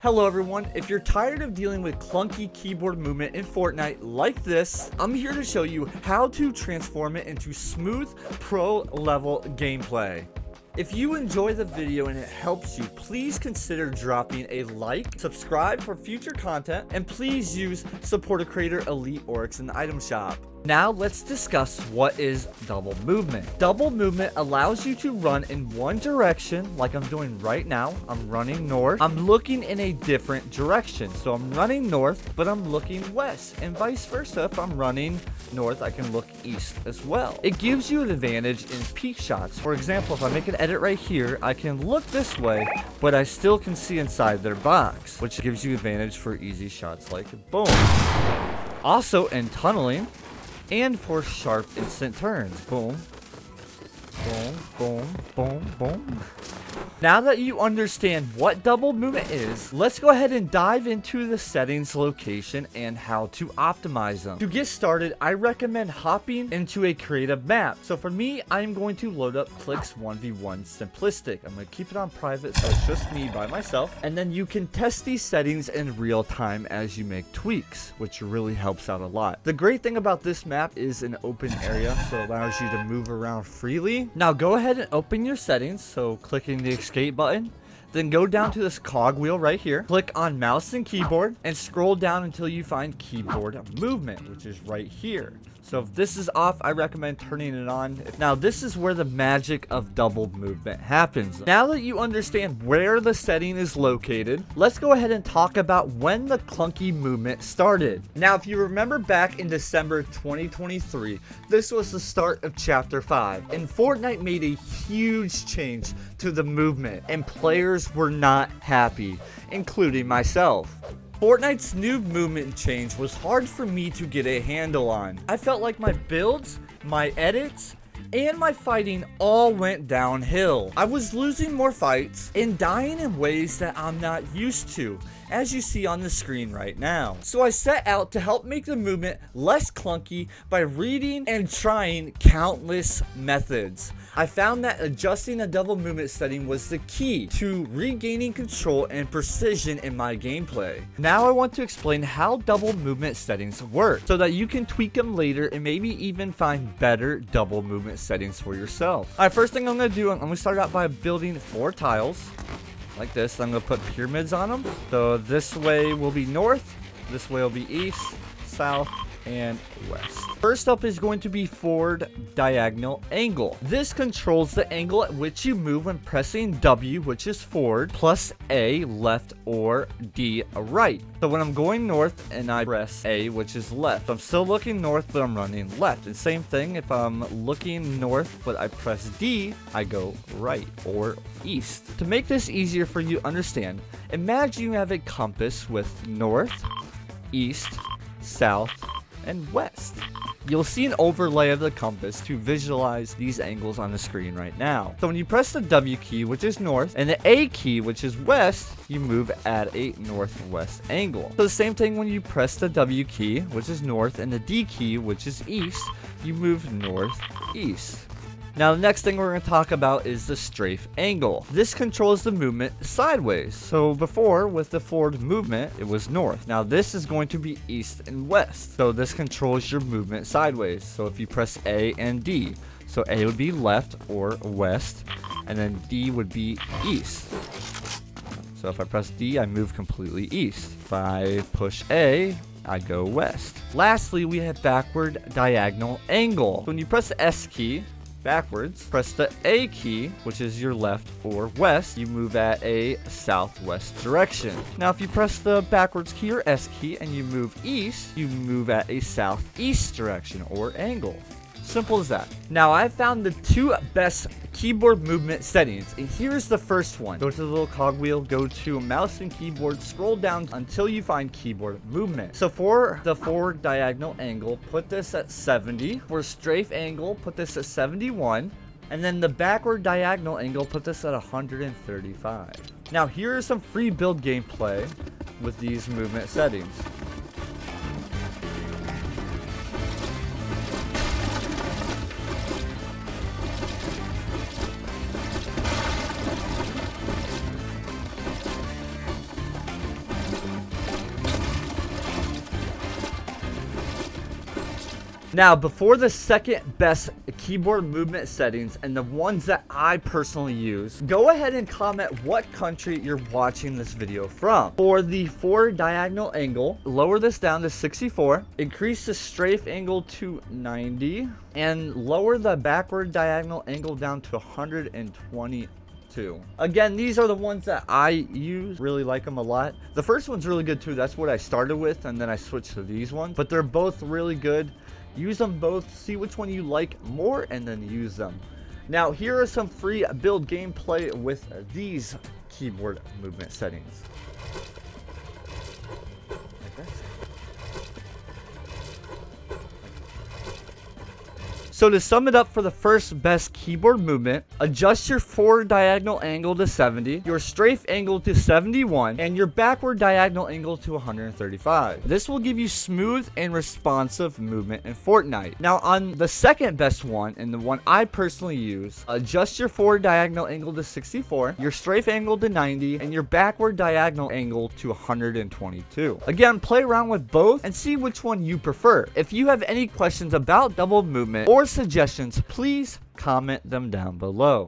Hello everyone, if you're tired of dealing with clunky keyboard movement in Fortnite like this, I'm here to show you how to transform it into smooth pro level gameplay. If you enjoy the video and it helps you, please consider dropping a like, subscribe for future content, and please use support a creator EliteOryx in the item shop. Now let's discuss what is double movement. Double movement allows you to run in one direction like I'm doing right now. I'm running north. I'm looking in a different direction. So I'm running north, but I'm looking west, and vice versa. If I'm running north, I can look east as well. It gives you an advantage in peek shots. For example, if I make an edit right here, I can look this way, but I still can see inside their box, which gives you advantage for easy shots like boom. Also in tunneling, and for sharp instant turns. Boom. Boom, boom, boom, boom. Now that you understand what double movement is, let's go ahead and dive into the settings location and how to optimize them. To get started, I recommend hopping into a creative map. So for me, I'm going to load up Click's 1v1 Simplistic. I'm going to keep it on private so it's just me by myself. And then you can test these settings in real time as you make tweaks, which really helps out a lot. The great thing about this map is an open area, so it allows you to move around freely. Now go ahead and open your settings, so clicking the escape button, then go down to this cogwheel right here, click on mouse and keyboard, and scroll down until you find keyboard movement, which is right here. So if this is off, I recommend turning it on. Now this is where the magic of double movement happens. Now that you understand where the setting is located, let's go ahead and talk about when the clunky movement started. Now if you remember back in December 2023, this was the start of Chapter 5, and Fortnite made a huge change to the movement, and players were not happy, including myself. Fortnite's new movement change was hard for me to get a handle on. I felt like my builds, my edits, and my fighting all went downhill. I was losing more fights and dying in ways that I'm not used to, as you see on the screen right now. So I set out to help make the movement less clunky by reading and trying countless methods. I found that adjusting the double movement setting was the key to regaining control and precision in my gameplay. Now I want to explain how double movement settings work so that you can tweak them later and maybe even find better double movement settings for yourself. Alright, first thing I'm going to do, I'm going to start out by building 4 tiles like this. I'm going to put pyramids on them. So this way will be north, this way will be east, south, and west. First up is going to be forward diagonal angle. This controls the angle at which you move when pressing W, which is forward, plus A, left, or D, right. So when I'm going north and I press A, which is left, I'm still looking north, but I'm running left. And same thing, if I'm looking north, but I press D, I go right or east. To make this easier for you to understand, imagine you have a compass with north, east, south, and west. You'll see an overlay of the compass to visualize these angles on the screen right now. So when you press the W key, which is north, and the A key, which is west, you move at a northwest angle. So the same thing when you press the W key, which is north, and the D key, which is east, you move northeast. Now the next thing we're going to talk about is the strafe angle. This controls the movement sideways. So before, with the forward movement, it was north. Now this is going to be east and west. So this controls your movement sideways. So if you press A and D, so A would be left or west, and then D would be east. So if I press D, I move completely east. If I push A, I go west. Lastly, we have backward diagonal angle. So when you press the S key, backwards, press the A key, which is your left or west, you move at a southwest direction. Now if you press the backwards key or S key and you move east, you move at a southeast direction or angle. Simple as that. Now I found the 2 best keyboard movement settings, and here's the first one. Go to the little cogwheel, go to mouse and keyboard, scroll down until you find keyboard movement. So for the forward diagonal angle, put this at 70. For strafe angle, put this at 71. And then the backward diagonal angle, put this at 135. Now here is some free build gameplay with these movement settings. Now, before the second best keyboard movement settings and the ones that I personally use, go ahead and comment what country you're watching this video from. For the forward diagonal angle, lower this down to 64, increase the strafe angle to 90, and lower the backward diagonal angle down to 122. Again, these are the ones that I use. Really like them a lot. The first one's really good too. That's what I started with, and then I switched to these ones. But they're both really good. Use them both, see which one you like more, and then use them. Now, here are some free build gameplay with these keyboard movement settings. So to sum it up, for the first best keyboard movement, adjust your forward diagonal angle to 70, your strafe angle to 71, and your backward diagonal angle to 135. This will give you smooth and responsive movement in Fortnite. Now on the second best one, and the one I personally use, adjust your forward diagonal angle to 64, your strafe angle to 90, and your backward diagonal angle to 122. Again, play around with both and see which one you prefer. If you have any questions about double movement or suggestions, please comment them down below.